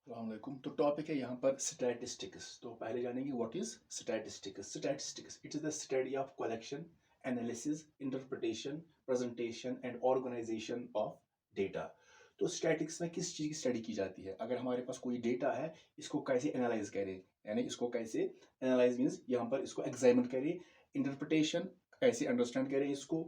अस्सलामुअलैकुम। तो टॉपिक है यहाँ पर स्टैटिस्टिक्स। तो पहले जानेंगे what is statistics. Statistics it is the study of collection, analysis, interpretation, presentation and organisation of data. तो स्टैटिक्स में किस चीज़ की स्टडी की जाती है? अगर हमारे पास कोई डेटा है, इसको कैसे एनालाइज करें, यानी इसको कैसे एनालाइज मीन्स यहाँ पर इसको एग्जामिन करें, इंटरप्रिटेशन कैसे अंडरस्टैंड करें इसको,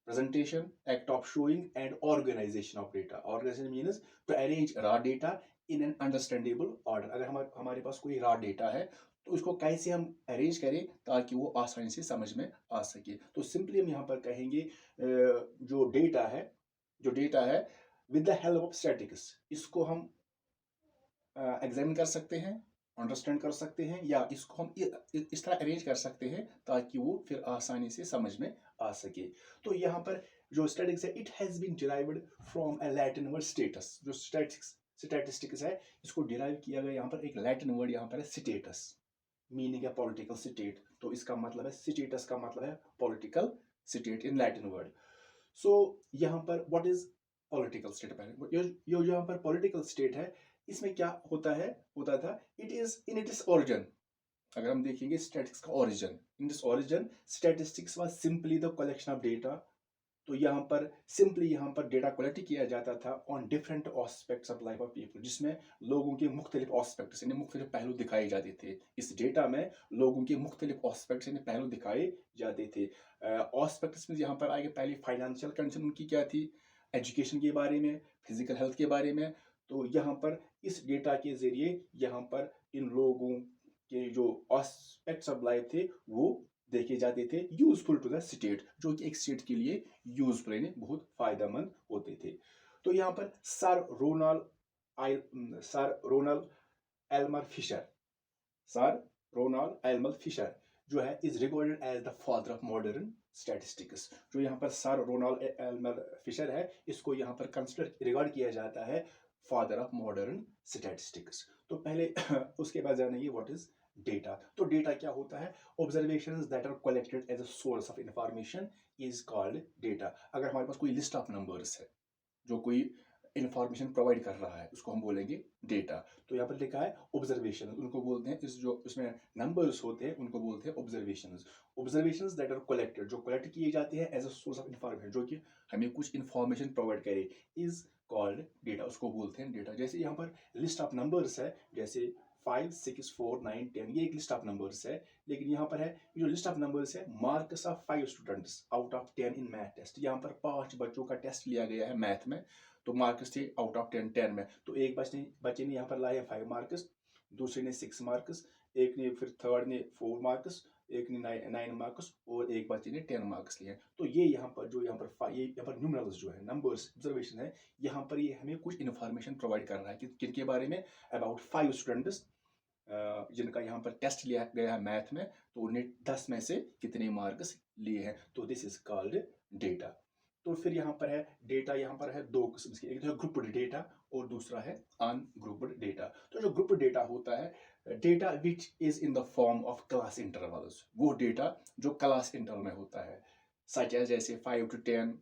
presentation, act of showing and organization of data. Organization means to arrange raw data in an understandable order. अगर हमारे पास कोई raw data है तो उसको कैसे हम अरेंज करें ताकि वो आसानी से समझ में आ सके। तो सिंपली हम यहाँ पर कहेंगे जो डेटा है with the help of statics, इसको हम एग्जामिन कर सकते हैं, अंडरस्टैंड कर सकते हैं, या इसको हम इस तरह अरेंज कर सकते हैं ताकि वो फिर आसानी से समझ में आ सके। तो यहाँ पर जो स्टैटिक्स है, it has been derived from a Latin word status. जो स्टैटिस्टिक्स है, इसको डिराइव किया गया यहाँ पर एक लैटिन वर्ड यहाँ पर है स्टेटस, मीनिंग है पॉलिटिकल स्टेट। तो इसका मतलब है स्टेटस का मतलब है political state in Latin word. So यहाँ पर व्हाट इज पॉलिटिकल स्टेट? पहले ये जो यहाँ पर पॉलिटिकल स्टेट है, इसमें क्या होता था, it is in its origin. अगर हम देखेंगे स्टैटिस्टिक्स का origin, in this origin statistics was simply the collection of data. तो यहाँ पर सिंपली यहाँ पर डेटा कलेक्ट किया जाता था on different aspects of life of people, जिसमें लोगों के मुख्तलिफ एस्पेक्ट्स यानी मुख्तलिफ पहलू दिखाए जाते थे। इस डेटा में लोगों के मुख्तलिफ एस्पेक्ट्स यानी पहलू दिखाए जाते थे। एस्पेक्ट्स में यहाँ पर आगे पहले फाइनेंशियल कंडीशन उनकी क्या थी, एजुकेशन के बारे में, फिजिकल हेल्थ के बारे में। तो यहाँ पर इस डेटा के जरिए यहाँ पर इन लोगों के जो एस्पेक्ट्स ऑफ लाइफ थे वो देखे जाते थे, यूजफुल टू द स्टेट, जो कि एक स्टेट के लिए यूजफुल यानी बहुत फायदेमंद होते थे। तो यहाँ पर sir Ronald Elmer Fisher, sir Ronald Elmer Fisher जो है is recorded as the father of modern statistics. जो यहाँ पर सर रोनाल्ड एल्मर फिशर है, इसको यहाँ पर कंसिडर रिकॉर्ड किया जाता है फादर ऑफ मॉडर्न स्टैटिस्टिक्स। तो पहले उसके बाद जानेंगे व्हाट इज डेटा। तो डेटा क्या होता है? Observations that are collected as a source of information is called data. अगर हमारे पास कोई लिस्ट ऑफ नंबर्स है जो कोई इंफॉर्मेशन प्रोवाइड कर रहा है, उसको हम बोलेंगे डेटा। तो यहाँ पर लिखा है ऑब्जर्वेशन, उनको बोलते हैं इसमें नंबर्स होते हैं उनको बोलते हैं observations. Observations that are collected, जो कलेक्ट किए जाते हैं as a source of information, जो कि हमें कुछ इंफॉर्मेशन प्रोवाइड करे, इज कॉल्ड डेटा, उसको बोलते हैं डेटा। जैसे यहाँ पर लिस्ट ऑफ नंबर्स है, जैसे 5, 6, 4, 9, 10, ये एक लिस्ट ऑफ नंबर्स है। लेकिन यहाँ पर है जो लिस्ट ऑफ नंबर्स है, marks of 5 students out of 10 in math test. यहाँ पर 5 बच्चों का टेस्ट लिया गया है मैथ में, तो मार्क्स थे आउट ऑफ 10 में। तो एक बच्चे ने यहाँ पर लाए 5 मार्क्स, दूसरे ने 6 मार्क्स, एक ने फिर थर्ड ने 4 मार्क्स, एक ने 9 मार्क्स, और एक बच्चे ने 10 मार्क्स लिए। तो ये यहाँ पर न्यूमरल्स जो है, नंबर्स ऑब्जर्वेशन है, यहाँ पर ये हमें कुछ इन्फॉर्मेशन प्रोवाइड कर रहा है कि किनके बारे में, अबाउट 5 स्टूडेंट्स जिनका यहाँ पर टेस्ट लिया गया है मैथ में, तो उन्हें 10 में से कितने मार्क्स लिए हैं। तो दिस इज कॉल्ड डेटा। तो फिर यहाँ पर है डेटा, यहाँ पर है दो किस्म के, एक तो है ग्रुप्ड डेटा और दूसरा है अनग्रुप्ड डेटा। तो जो ग्रुप डेटा होता है, data which is in the form of class intervals, वो डेटा जो क्लास इंटरवल में होता है, सच एज जैसे 5 to 10,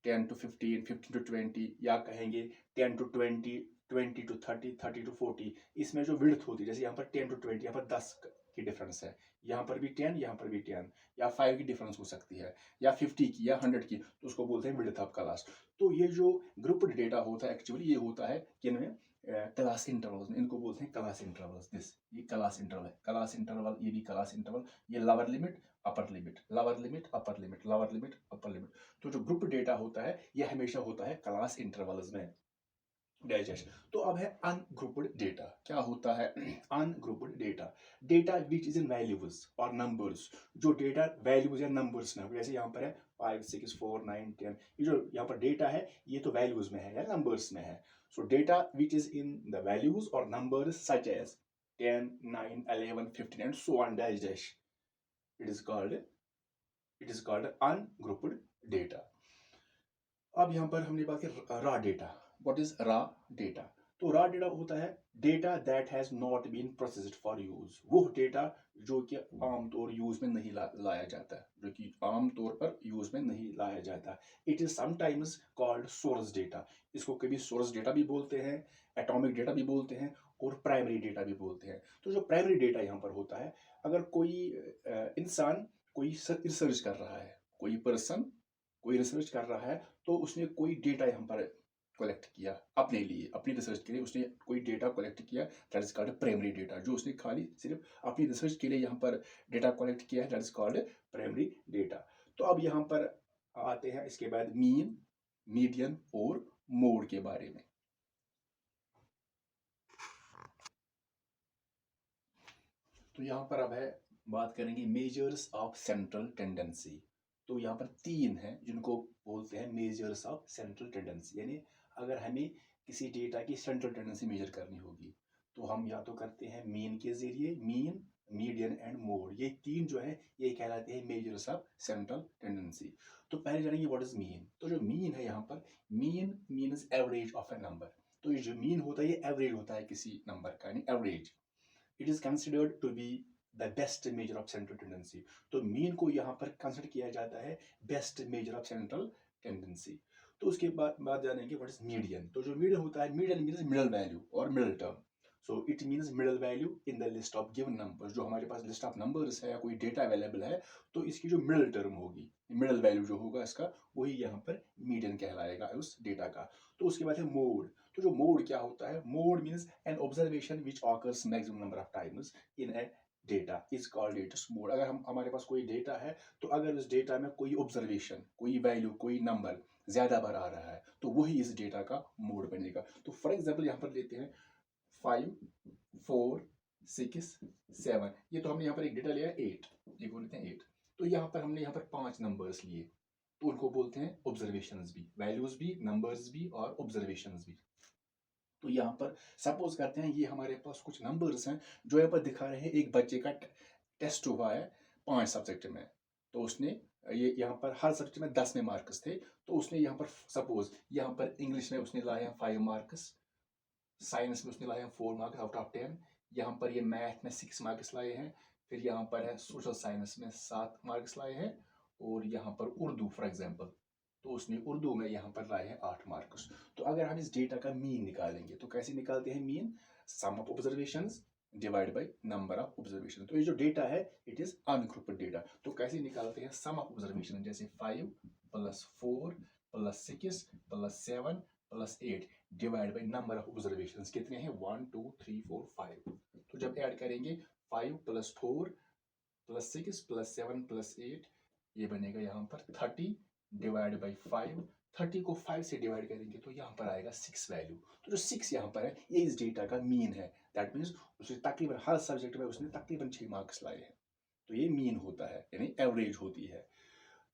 10 to 15, 15 to 20, या कहेंगे 10 to 20, 20 to 30, 30 to 40। इसमें जो विड्थ होती है, जैसे यहाँ पर 10 to 20, यहाँ पर 10 की डिफरेंस है, यहाँ पर भी 10, यहाँ पर भी 10, या 5 की डिफरेंस हो सकती है, या 50 की या 100 की, तो उसको बोलते हैं विड्थ ऑफ क्लास। तो ये जो ग्रुप्ड डेटा होता है, एक्चुअली ये होता है किनमें, क्लास इंटरवल्स में, इनको बोलते हैं क्लास इंटरवल्स। ये क्लास इंटरवल है, क्लास इंटरवल, ये भी क्लास इंटरवल, ये lower limit, upper limit, lower limit, upper limit, lower limit, upper limit. तो जो ग्रुप डेटा होता है, ये हमेशा होता है क्लास इंटरवल्स में। डाइजेस्ट। तो अब है अनग्रुप्ड डेटा। क्या होता है ungrouped data? Data which is in values और नंबर्स, जो डेटा वैल्यूज या नंबर्स में, जैसे यहाँ पर है 5, 6, 4, 9, 10, ये जो यहाँ पर डेटा है ये तो वैल्यूज में है या नंबर्स में है। So data which is in the values और numbers such as 10, 9, 11, 15 and so on digits, it is called ungrouped data. अब यहाँ पर हमने बात की raw data. What is raw data? तो रॉ डेटा होता है data that has not been processed for use, वो डेटा जो कि आमतौर यूज में नहीं लाया जाता, जो कि आमतौर पर यूज में नहीं लाया जाता। It is sometimes called source data, इसको कभी सोर्स डेटा भी बोलते हैं, एटॉमिक डेटा भी बोलते हैं और प्राइमरी डेटा भी बोलते हैं। तो जो प्राइमरी डेटा यहाँ पर होता है, अगर कोई इंसान कोई रिसर्च कर रहा है, कोई पर्सन कोई रिसर्च कर रहा है, तो उसने कोई डेटा यहाँ पर कलेक्ट किया अपने लिए, अपनी रिसर्च के लिए उसने कोई डेटा कलेक्ट किया, that is called primary data. जो उसने खाली सिर्फ अपनी रिसर्च के लिए यहाँ पर डेटा कलेक्ट किया है, that is called primary data. तो अब यहाँ पर आते हैं इसके बाद मीन, मीडियन और मोड के बारे में। तो यहाँ पर अब है बात करेंगे मेजर्स ऑफ सेंट्रल टेंडेंसी। तो यहाँ पर तीन हैं जिनको बोलते हैं मेजर्स ऑफ सेंट्रल टेंडेंसी, यानी अगर हमें किसी डेटा की सेंट्रल टेंडेंसी मेजर करनी होगी तो हम या तो करते हैं मीन के जरिए, मीन, मीडियन एंड मोड, ये तीन जो है ये कहलाते हैं मेजर्स ऑफ सेंट्रल टेंडेंसी। तो पहले जानेंगे व्हाट इज मीन। तो जो मीन है यहाँ पर, mean means average of A number. तो ये जो मीन होता है ये एवरेज होता है किसी नंबर का, यानी average. It is considered to be the best measure of central tendency. तो मीन को यहाँ पर कंसिडर किया जाता है best measure of central tendency. तो उसके बाद जानेंगे व्हाट इज मीडियन। तो जो मीडियन होता है, मीडियन मीन्स मिडल वैल्यू और middle term. So it means middle value in the list of given numbers. जो हमारे पास लिस्ट ऑफ नंबर्स है या कोई डेटा अवेलेबल है, तो इसकी जो मिडल टर्म होगी, मिडल वैल्यू जो होगा इसका, वही यहाँ पर मीडियन कहलाएगा उस डेटा का। तो उसके बाद है मोड। तो जो मोड क्या होता है, mode means an observation which occurs maximum number of times in a data is called latest mode. अगर हमारे पास कोई डेटा है, तो अगर उस डेटा में कोई ऑब्जर्वेशन, कोई वैल्यू, कोई नंबर ज्यादा बार आ रहा है, तो वही इस डेटा का मोड बनेगा। तो फॉर एग्जाम्पल यहाँ पर लेते हैं 5, 4, 6, 7, ये तो हमने यहाँ पर एक डेटा लिया 8, ये को लेते हैं 8। तो यहाँ पर हमने यहाँ पर 5 नंबर्स लिए, तो उनको बोलते हैं ऑब्जर्वेशंस भी, वैल्यूज भी, नंबर्स भी और ऑब्जर्वेशंस भी। तो यहाँ पर सपोज करते हैं ये हमारे पास कुछ नंबर्स हैं जो यहाँ पर दिखा रहे हैं एक बच्चे का टेस्ट हुआ है 5 सब्जेक्ट में, तो उसने ये यहाँ पर हर सब्जेक्ट में 10 में मार्क्स थे, तो उसने यहाँ पर सपोज यहाँ पर इंग्लिश में उसने लाए हैं 5 मार्क्स, साइंस में उसने लाए हैं 4 मार्क्स आउट ऑफ 10, यहाँ पर ये मैथ में 6 मार्क्स लाए हैं, फिर यहाँ पर है सोशल साइंस में 7 मार्क्स लाए हैं, और यहाँ पर उर्दू फॉर एग्जाम्पल, तो उसने उर्दू में यहाँ पर लाए हैं 8 मार्क्स। तो अगर हम इस डेटा का मीन निकालेंगे तो कैसे निकालते हैं mean, sum of observations divide by number of observation. तो ये जो डेटा है इट इज अनग्रुप्ड डेटा। तो कैसे निकालते हैं सम ऑफ ऑब्जर्वेशन, जैसे 5 + 4 + 6 + 7 + 8 divide by number of observations, कितने हैं 1 2 3 4 5। तो जब ऐड करेंगे 5 + 4 + 6 + 7 + 8, ये बनेगा यहाँ पर 30 डिवाइड बाई 5। 30 को 5 से डिवाइड करेंगे तो यहाँ पर आएगा 6 वैल्यू। तो जो 6 यहाँ पर है ये इस डेटा का मीन है। दैट मीन्स उसने तकरीबन हर सब्जेक्ट में उसने तकरीबन 6 मार्क्स लाए हैं, तो ये मीन होता है, यानी एवरेज होती है।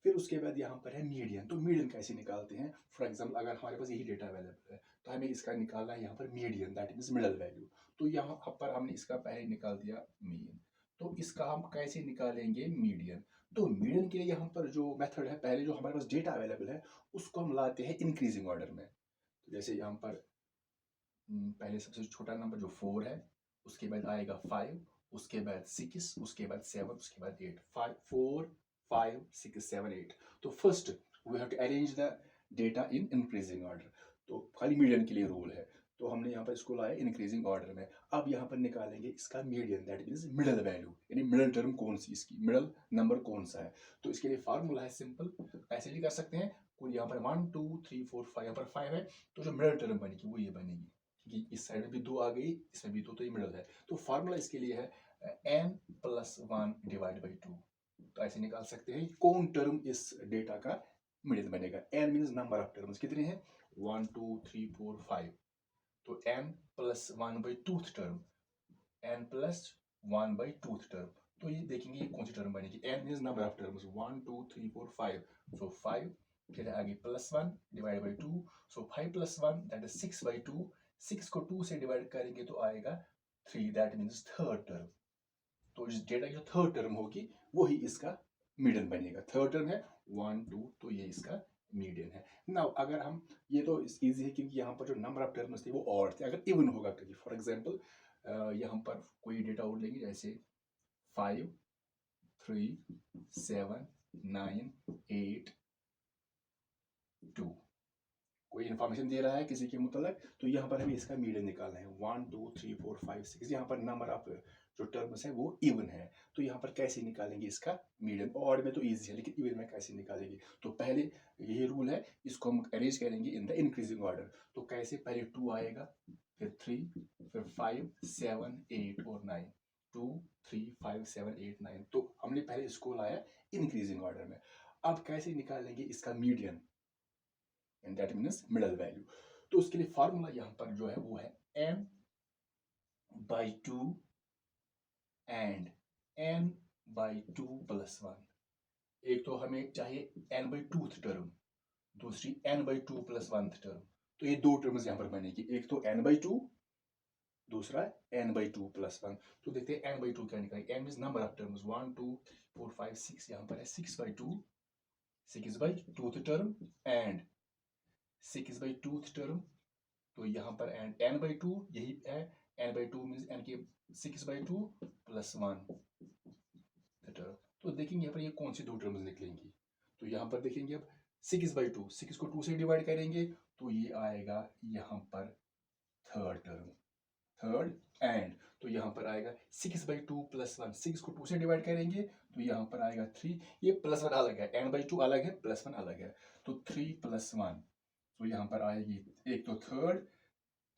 फिर उसके बाद यहाँ पर है मीडियन। तो मीडियन कैसे निकालते हैं, फॉर एग्जाम्पल अगर हमारे पास यही डेटा अवेलेबल है तो हमें इसका निकालना है यहाँ पर median, that means middle value. तो यहाँ पर हमने इसका पहले निकाल दिया मीन, तो इसका हम कैसे निकालेंगे मीडियन। तो मीडियन के लिए यहाँ पर जो मेथड है, पहले जो हमारे पास डेटा अवेलेबल है उसको हम लाते हैं इंक्रीजिंग ऑर्डर में। तो जैसे यहाँ पर पहले सबसे छोटा नंबर जो 4 है, उसके बाद आएगा 5, उसके बाद 6, उसके बाद 7, उसके बाद 8, 5 4 5 6 7 8। तो first we have to arrange the data in increasing order. तो खाली मीडियन के लिए रूल है, तो हमने यहाँ पर इसको लाया इंक्रीजिंग ऑर्डर में। अब यहाँ पर निकालेंगे इसका median, that means middle value, यानी मिडल टर्म कौन सी, इसकी मिडल नंबर कौन सा है। तो इसके लिए फार्मूला है सिंपल, ऐसे भी कर सकते हैं। कुल यहाँ पर 1 2 3 4 5, यहाँ पर 5 है, तो जो मिडल टर्म बनेगी वो ये बनेगी, क्योंकि इस साइड में भी 2 आ गई, इसमें भी 2, तो ये मिडल है। तो फार्मूला इसके लिए है n + 1 डिवाइड बाई 2। तो ऐसे निकाल सकते हैं कौन टर्म इस डेटा का मिडिल बनेगा। n means number of terms, कितने हैं 1 2 3 4 5, तो n + 1 by 2th term, n + 1 by 2th term. तो ये देखेंगे ये कौन सी टर्म बनेगी, n means number of terms 1 2 3 4 5, सो 5, फिर आगे +1 divide by 2, so 5 + 1 that is 6 by 2, 6 को 2 से डिवाइड करेंगे तो आएगा 3, दैट मीन्स थर्ड टर्म। तो इस डेटा की जो थर्ड टर्म होगी वही इसका मिडल बनेगा। थर्ड टर्म है 1 2, तो ये इसका मीडियन है। नाउ अगर हम, ये तो इजी है क्योंकि यहाँ पर जो नंबर ऑफ टर्म्स थे वो ऑड थे। अगर इवन होगा कभी, फॉर एग्जांपल यहाँ पर कोई डेटा और लेंगे, जैसे 5 3 7 9 8 2, कोई इन्फॉर्मेशन दे रहा है किसी के मुताबिक, तो यहाँ पर हमें इसका मीडियन निकालना है। 1 2 3 4 5 6, यहाँ पर नंबर ऑफ जो टर्म्स है वो इवन है, तो यहाँ पर कैसे निकालेंगे इसका मीडियन? ऑड में तो इजी है, लेकिन इवन में कैसे निकालेंगे? तो पहले यही रूल है, इसको हम अरेंज करेंगे इन द इंक्रीजिंग ऑर्डर। तो कैसे? पहले 2 आएगा, फिर 3, फिर 5 7 8 और 9, 2 3 5 7 8 9। तो हमने पहले इसको लाया इंक्रीजिंग ऑर्डर में। अब कैसे निकालेंगे इसका median, and that means middle value? तो उसके लिए फार्मूला यहाँ पर जो है वो है n by 2 and n by 2 plus 1। एक तो हमें चाहिए n by 2th टर्म, दूसरी n by 2 plus 1th term. तो ये दो टर्म्स यहाँ पर बनेगी, एक तो n by 2, दूसरा n by 2 plus 1। तो देखते हैं n by 2 क्या निकालेंगे। n is number of terms, 1 2 4 5 6, यहाँ पर है 6 by 2, 6 by 2th term and 6 by 2th term. तो यहाँ पर n by 2 यही है, n by 2 मीन्स n के 6 by 2 plus 1 टर्म। तो देखेंगे यहाँ पर ये कौन सी दो टर्म्स निकलेंगी। तो यहाँ पर देखेंगे अब 6 by 2, 6 को 2 से डिवाइड करेंगे तो ये आएगा यहाँ पर थर्ड टर्म, थर्ड एंड। तो यहाँ पर आएगा 6 by 2 plus 1, 6 को 2 से डिवाइड करेंगे तो यहाँ पर आएगा 3, ये प्लस 1 अलग है, n by 2 अलग है, प्लस 1 अलग है, तो 3 plus 1। तो यहाँ पर आएगी एक तो third,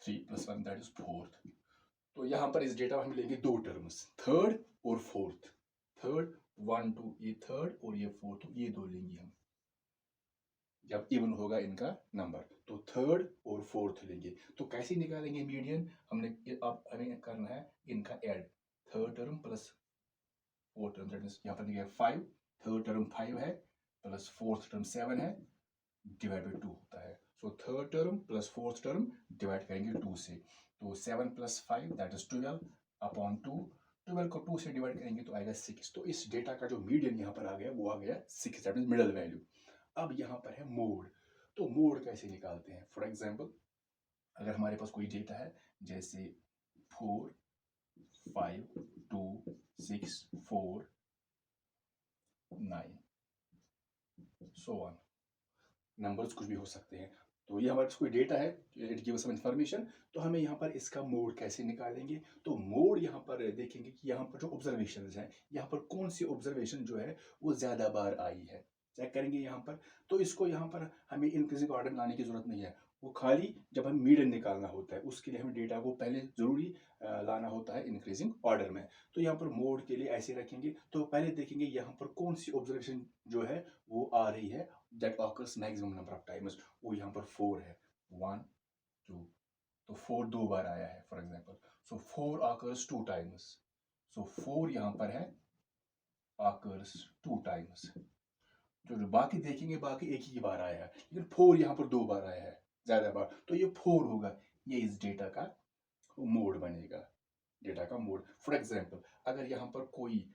3 plus 1 that is fourth. तो यहाँ पर इस डेटा में हम लेंगे दो टर्म्स, थर्ड और फोर्थ। थर्ड 1 2, ये थर्ड और ये फोर्थ, ये दो लेंगे हम जब इवन होगा इनका नंबर। तो थर्ड और फोर्थ लेंगे। तो कैसे निकालेंगे मीडियन? हमने अब हमें करना है इनका add, third term plus fourth term, that means यहाँ पर देखिए 5, थर्ड टर्म 5 है प्लस फोर्थ टर्म 7 है, डिवाइड बाई 2 होता है। So third term plus fourth term divide करेंगे 2 से, तो 7 प्लस 5 दैट इज 12 अपॉन 2, 12 को 2 से डिवाइड करेंगे तो आएगा 6। तो इस डेटा का जो मीडियन यहाँ पर आ गया वो आ गया 6, दैट मींस मिडल वैल्यू। अब यहाँ पर है मोड। तो मोड कैसे निकालते हैं? फॉर एग्जाम्पल अगर हमारे पास कोई डेटा है जैसे 4 5 2 6 4 9 सो ऑन, नंबर्स कुछ भी हो सकते हैं। तो ये हमारे पास कोई डेटा है, इट गिव्स सम इंफॉर्मेशन। तो हमें यहाँ पर इसका मोड कैसे निकालेंगे? तो मोड यहाँ पर देखेंगे कि यहाँ पर जो ऑब्जर्वेशन है, यहाँ पर कौन सी ऑब्जर्वेशन जो है वो ज़्यादा बार आई है, चेक करेंगे यहाँ पर। तो इसको यहाँ पर हमें इंक्रीजिंग ऑर्डर लाने की जरूरत नहीं है, वो खाली जब हम मीडियन निकालना होता है उसके लिए हमें डेटा को पहले जरूरी लाना होता है इंक्रीजिंग ऑर्डर में। तो यहाँ पर मोड के लिए ऐसे रखेंगे। तो पहले देखेंगे यहाँ पर कौन सी ऑब्जर्वेशन जो है वो आ रही है, that occurs maximum number of times. वो यहाँ पर 4 है, 1 2, तो 4 दो बार आया है for example. So 4 occurs 2 times, so 4 यहाँ पर है ऑकर्स 2 टाइम्स। जो बाकी देखेंगे बाकी एक ही बार आया है, लेकिन 4 यहाँ पर 2 बार आया है, ज्यादा बार, तो ये 4 होगा। ये इस डेटा का मोड बनेगा, डेटा का मोड। फॉर एग्जाम्पल अगर यहाँ पर कोई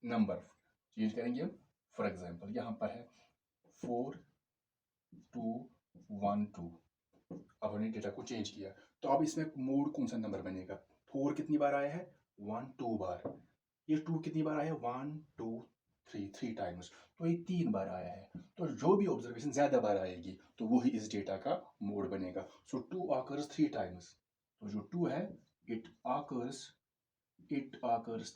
नंबर चेंज करेंगे हम, फॉर एग्जाम्पल यहाँ पर है 4 2 1 2, अब हमने डेटा को चेंज किया, तो अब इसमें मोड कौन सा नंबर बनेगा? 4 कितनी बार आया है? 1 2 बार। ये 2 कितनी बार आया है? 1 2 3 टाइम्स, तो ये 3 बार आया है। तो जो भी ऑब्जर्वेशन ज्यादा बार आएगी तो वही इस डेटा का मोड बनेगा। सो 2 ऑकर्स 3 टाइम्स, तो जो 2 है इट ऑकर्स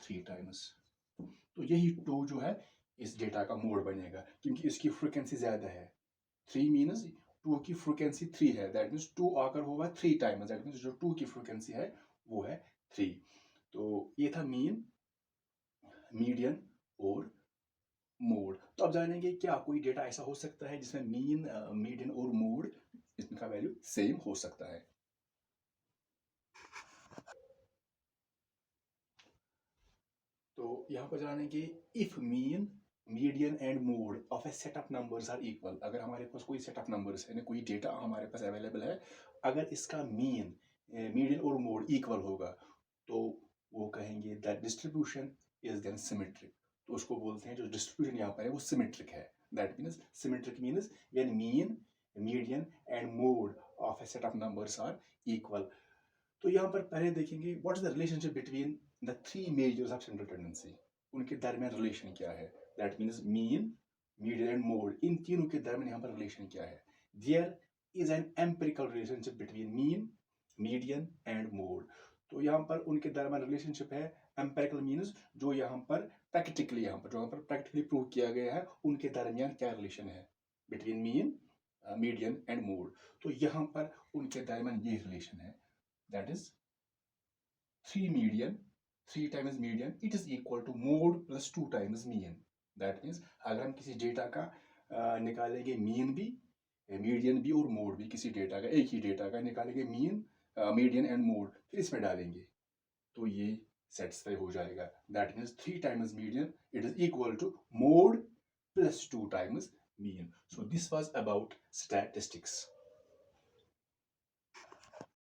3 टाइम्स। तो यही 2 जो है इस डेटा का मोड बनेगा, क्योंकि इसकी फ्रीक्वेंसी ज्यादा है। 3 मीन्स 2 की फ्रीक्वेंसी 3 है, दैट मीन्स 2 आकर होगा 3 टाइम्स, दैट मीन्स जो 2 की फ्रीक्वेंसी है वो है 3। तो ये था मीन, मीडियन और मोड। तो अब जानेंगे क्या कोई डेटा ऐसा हो सकता है जिसमें मीन, मीडियन और मोड इनका वैल्यू सेम हो सकता है। तो यहाँ पर जानेंगे if mean, median and mode of a set of numbers are equal. अगर हमारे पास कोई सेट ऑफ नंबर्स है, कोई डेटा हमारे पास अवेलेबल है, अगर इसका मीन, मीडियन और मोड इक्वल होगा तो वो कहेंगे that distribution is then symmetric. तो उसको बोलते हैं जो डिस्ट्रीब्यूशन यहाँ पर है वो सिमेट्रिक है, That means symmetric means when mean, median and mode of a set of numbers are equal. तो यहाँ पर पहले देखेंगे what is the relationship between the three measures of central tendency. उनके दरमियान रिलेशन क्या है. That means mean, median and mode, इन तीनों के दरमियान यहाँ पर रिलेशन क्या है. There is an empirical relationship between mean, median and mode. तो यहाँ पर उनके दरमियान रिलेशनशिप है. एम्पिरिकल मीन्स जो यहाँ पर प्रैक्टिकली प्रूव किया गया है उनके दरमियान क्या रिलेशन है between mean, median and mode. तो यहाँ पर उनके दरमियान ये रिलेशन है. That is 3 median, 3 times median, it is equal to mode plus 2 times mean. That means अगर हम किसी डेटा का निकालेंगे मीन भी, मीडियन भी और मोड भी, किसी डेटा का, एक ही डेटा का निकालेंगे मीन, मीडियन एंड मोड, फिर इसमें डालेंगे तो ये सेटिस्फाई हो जाएगा. That means 3 times median it is equal to mode plus 2 times mean. So this was about statistics.